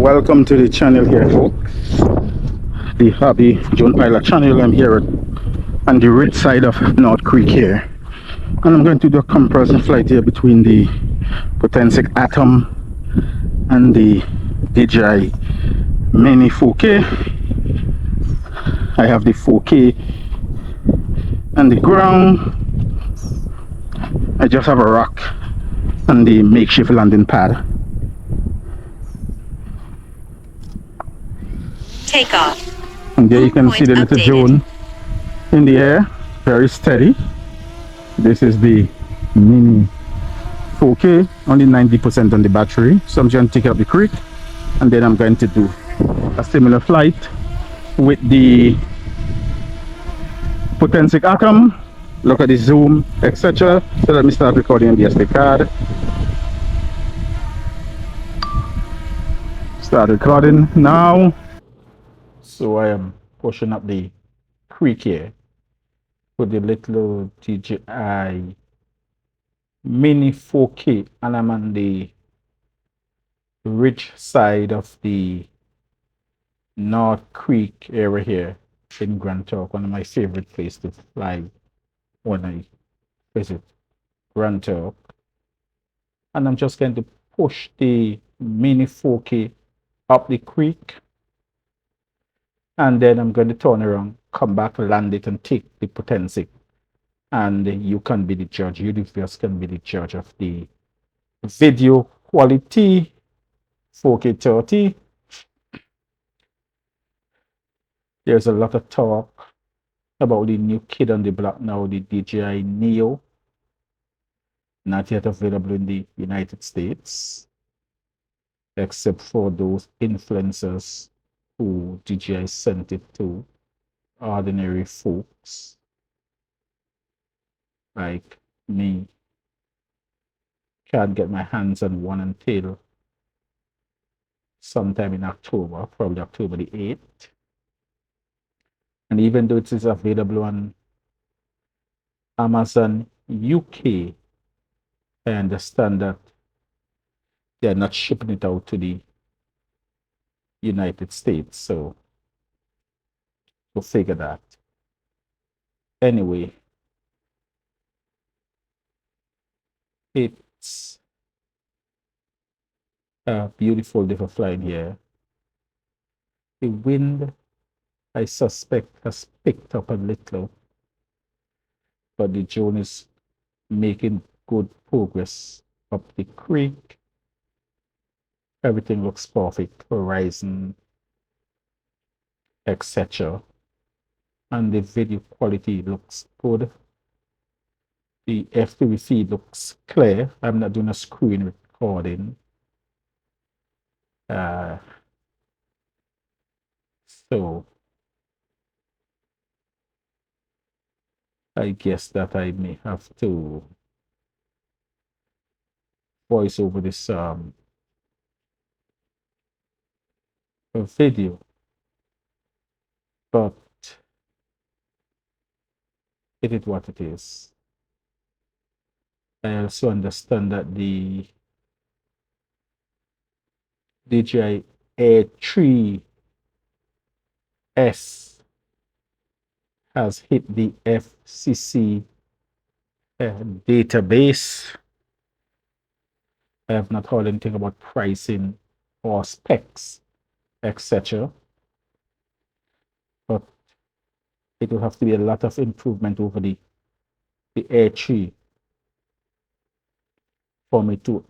Welcome to the channel here, folks. The Hobby Drone Pilot channel. I'm here on the right side of North Creek here, and I'm going to do a comparison flight here between the Potensic Atom and the DJI Mini 4K. I have the 4K on the ground. I just have a rock and the makeshift landing pad. Takeoff. And there you can see the little drone in the air, very steady. This is the Mini 4K, only 90% on the battery. So I'm going to take it up the creek, and then I'm going to do a similar flight with the Potensic Atom. Look at the zoom, etc. So let me start recording on the SD card. Start recording now. So I am pushing up the creek here with the little DJI Mini 4K, and I'm on the ridge side of the North Creek area here in Grand Turk, one of my favorite places to fly when I visit Grand Turk. And I'm just going to push the Mini 4K up the creek, and then I'm going to turn around, come back, land it, and take the Pottensic. And you can be the judge. You, the viewers, can be the judge of the video quality. 4K 30. There's a lot of talk about the new kid on the block now, the DJI Neo. Not yet available in the United States, except for those influencers who DJI sent it to. Ordinary folks like me can't get my hands on one until sometime in October, probably October the 8th. And even though it is available on Amazon UK, I understand that they are not shipping it out to the United States. So we'll figure that. Anyway, it's a beautiful day for flying here. The wind, I suspect, has picked up a little, but the drone is making good progress up the creek. Everything looks perfect, horizon, etc. And the video quality looks good. The FPV looks clear. I'm not doing a screen recording. So I guess that I may have to voice over this video, but it is what it is. I also understand that the DJI Air 3S has hit the FCC database. I have not heard anything about pricing or specs, etc. But it will have to be a lot of improvement over the Air 3 for me to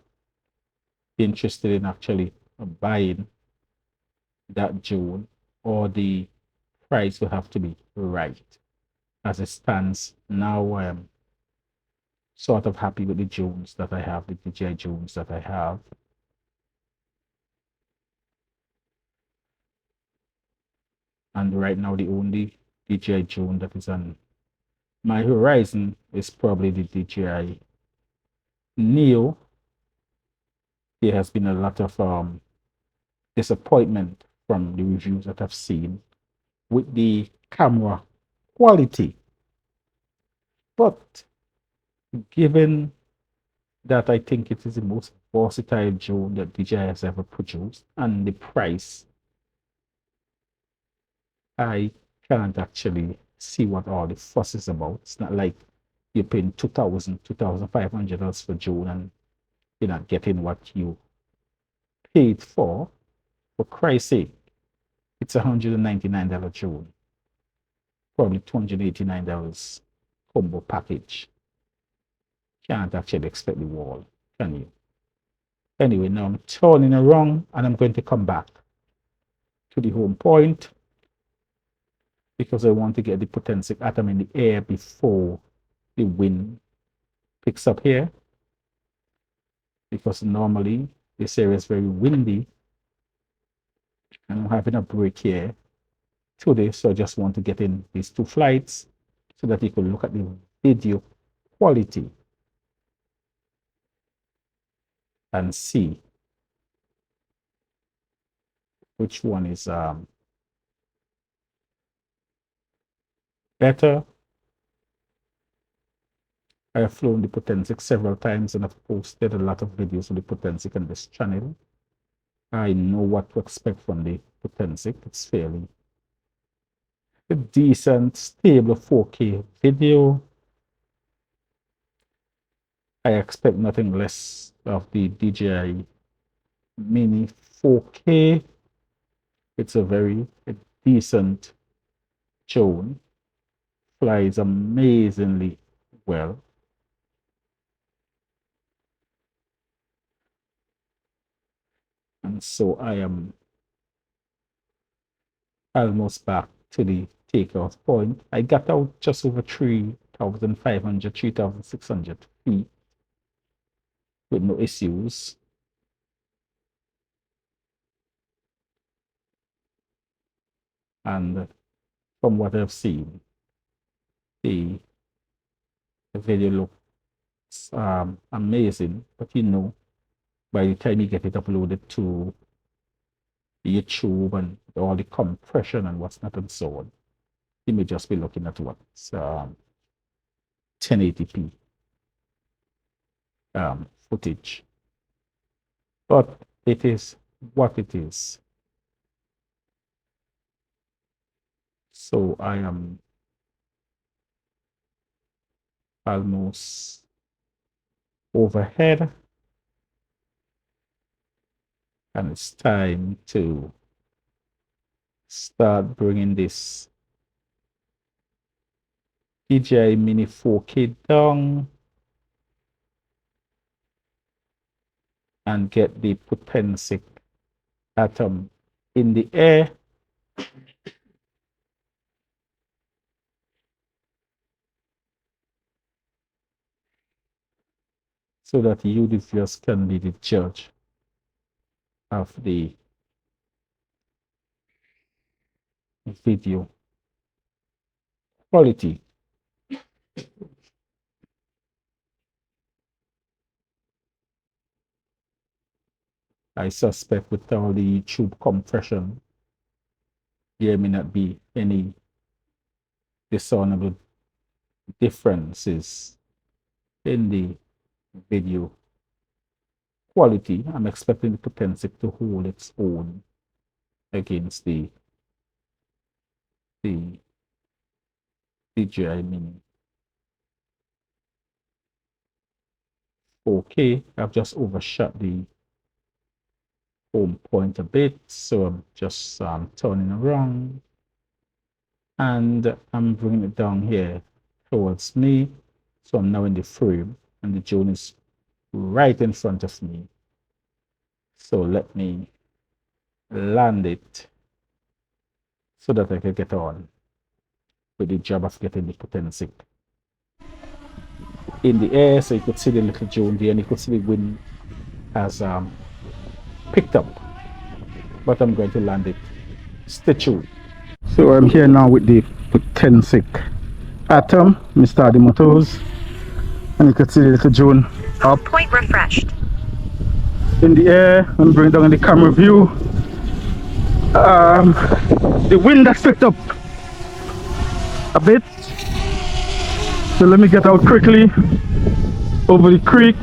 be interested in actually buying that drone, or the price will have to be right. As it stands now, I am sort of happy with the drones that I have, the DJI drones that I have. And right now, the only DJI drone that is on my horizon is probably the DJI Neo. There has been a lot of disappointment from the reviews that I've seen with the camera quality. But given that I think it is the most versatile drone that DJI has ever produced, and the price, I can't actually see what all the fuss is about. It's not like you're paying $2,500 for drone and you're not getting what you paid for. For Christ's sake, it's $199 drone, probably $289 combo package. Can't actually expect the world, can you? Anyway, now I'm turning around and I'm going to come back to the home point because I want to get the Potensic Atom in the air before the wind picks up here, because normally this area is very windy and I'm having a break here today, so I just want to get in these 2 flights so that you can look at the video quality and see which one is better. I have flown the Potensic several times and I've posted a lot of videos on the Potensic on this channel. I know what to expect from the Potensic. It's fairly a decent, stable 4K video. I expect nothing less of the DJI Mini 4K. It's a very decent drone. Flies amazingly well. And so I am almost back to the takeoff point. I got out just over 3,500, 3,600 feet with no issues. And from what I've seen, the video looks amazing, but you know, by the time you get it uploaded to YouTube and all the compression and what's not and so on, you may just be looking at what's 1080p footage. But it is what it is. So I am almost overhead, and it's time to start bringing this DJI Mini 4K down and get the Potensic Atom in the air. So that you, the viewers, can be the judge of the video quality. I suspect with all the YouTube compression, there may not be any discernible differences in the video quality. I'm expecting the Potensic to hold its own against the DJI Mini 4K. I've just overshot the home point a bit, so I'm just turning around and I'm bringing it down here towards me. So I'm now in the frame and the drone is right in front of me. So let me land it so that I can get on with the job of getting the Potensic in the air. So you could see the little drone there and you could see the wind has picked up, but I'm going to land it. Stay tuned. So I'm here now with the Potensic Atom. Mr. the motors, and you can see the little drone up. Point refreshed. In the air. I'm bringing down in the camera view. The wind has picked up a bit, so let me get out quickly over the creek.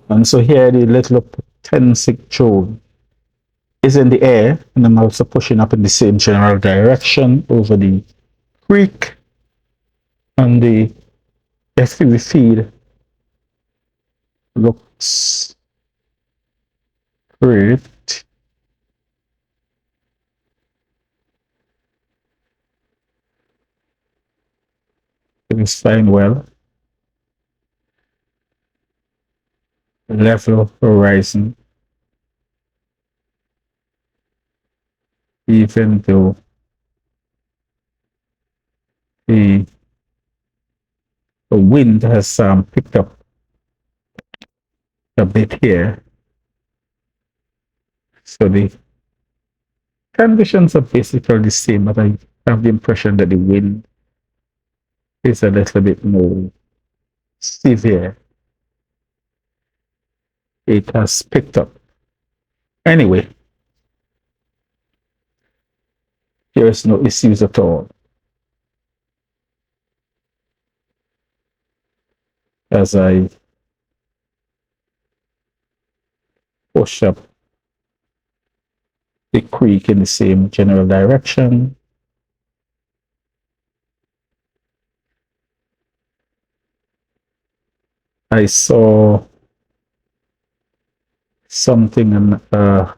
And so here the little Potensic drone is in the air, and I'm also pushing up in the same general direction over the creek, and the FPV feed looks great. It is flying well. Level of horizon, even though the, the wind has picked up a bit here. So the conditions are basically the same, but I have the impression that the wind is a little bit more severe. It has picked up. Anyway, there is no issues at all. As I push up the creek in the same general direction, I saw something on the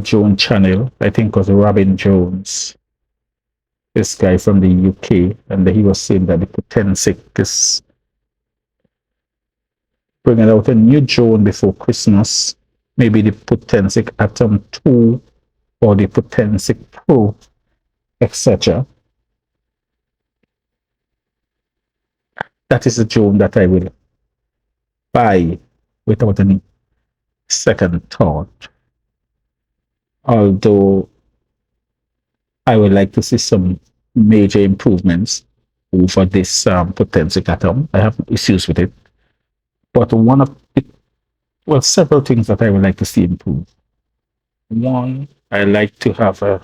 Jones channel. I think it was Robin Jones, this guy from the UK, and he was saying that the Potensic is bringing out a new drone before Christmas, maybe the Potensic Atom 2 or the Potensic Pro, etc. That is a drone that I will buy without any second thought. Although I would like to see some major improvements over this Potensic Atom. I have issues with it. But one of it, well, several things that I would like to see improve. One, I like to have a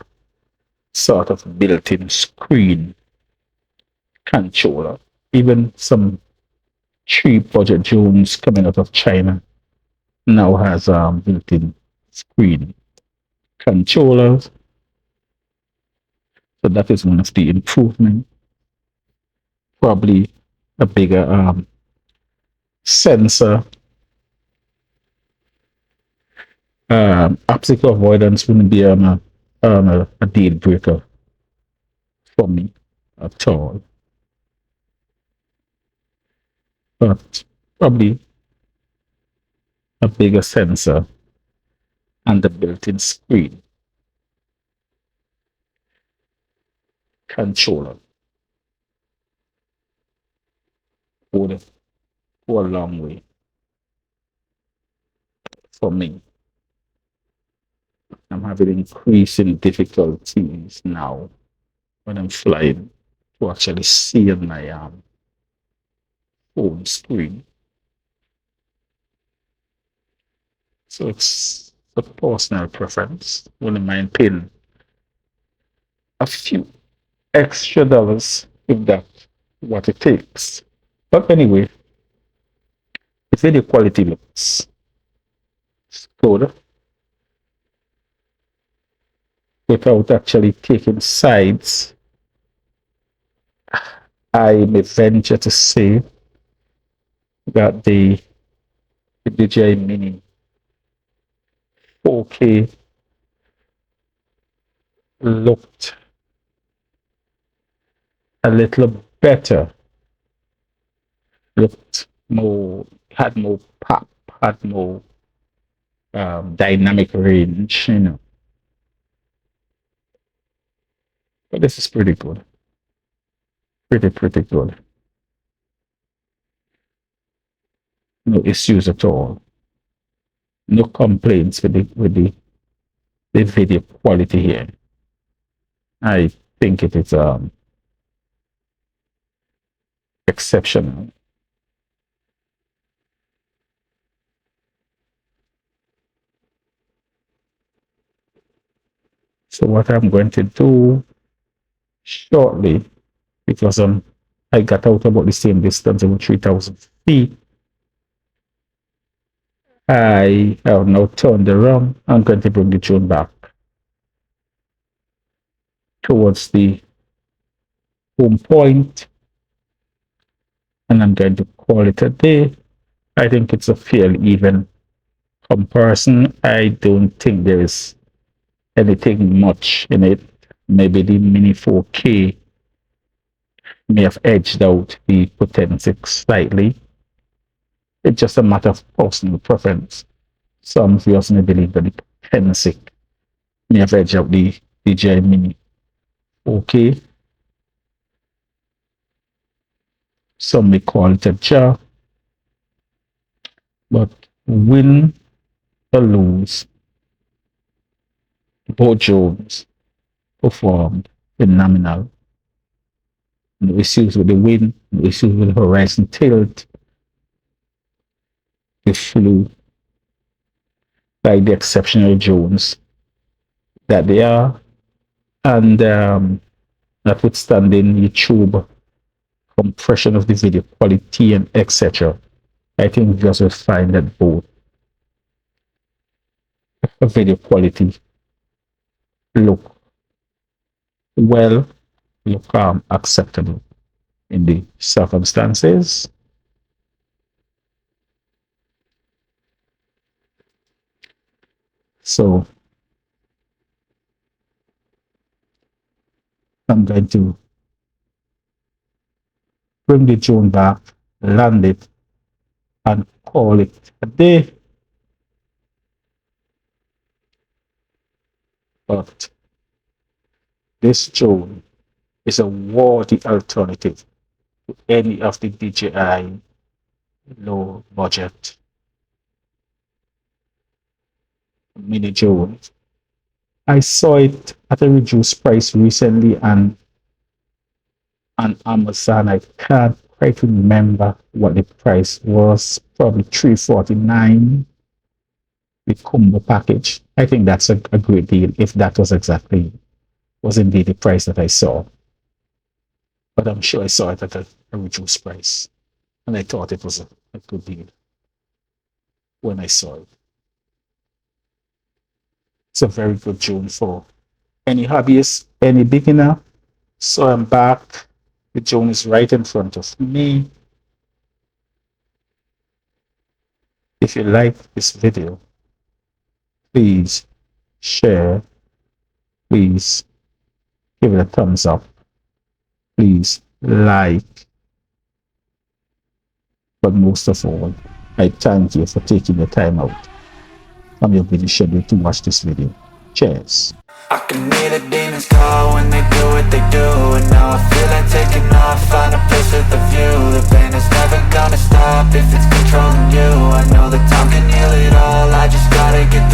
sort of built-in screen controller. Even some cheap budget drones coming out of China now has built-in screen controllers. So that is one of the improvements. Probably a bigger sensor. Obstacle avoidance wouldn't be a deal breaker for me at all. But probably a bigger sensor and the built-in screen controller would go a long way for me. I'm having increasing difficulties now when I'm flying to actually see on my phone screen. So it's a personal preference. Wouldn't mind paying a few extra dollars if that's what it takes. But anyway, the video quality looks good without actually taking sides. I may venture to say that the DJI Mini 4K looked a little better, looked more, had more pop, had more dynamic range, you know. But this is pretty good. Pretty good. No issues at all. No complaints with the video quality here. I think it is exceptional. So what I'm going to do shortly, because I got out about the same distance, about 3,000 see, I have now turned around. I'm going to bring the drone back towards the home point, and I'm going to call it a day. I think it's a fairly even comparison. I don't think there is anything much in it. Maybe the Mini 4K may have edged out the Potensic slightly. It's just a matter of personal preference. Some viewers may believe that the Pottensic may have edged out the DJI Mini 4K. Some may call it a jar. But win or lose, both drones performed phenomenal. No issues with the wind, no issues with the horizon tilt. They flew like the exceptional drones that they are. And notwithstanding YouTube compression of the video quality and etc., I think viewers will find that both video quality look well, look acceptable in the circumstances. So I'm going to bring the drone back, land it, and call it a day. But this drone is a worthy alternative to any of the DJI low budget mini drones. I saw it at a reduced price recently and on Amazon. I can't quite remember what the price was, probably $349, the combo package. I think that's a great deal if that was indeed the price that I saw. But I'm sure I saw it at a reduced price, and I thought it was a good deal when I saw it. It's a very good drone for any hobbyist, any beginner. So I'm back. The drone is right in front of me. If you like this video, please share. Please give it a thumbs up. Please like. But most of all, I thank you for taking the time out from your busy schedule to watch this video. Cheers. I can hear the demons call when they do what they do. And now I feel like taking off, find a place with a view. The pain is never gonna stop if it's controlling you. I know that time can heal it all, I just gotta get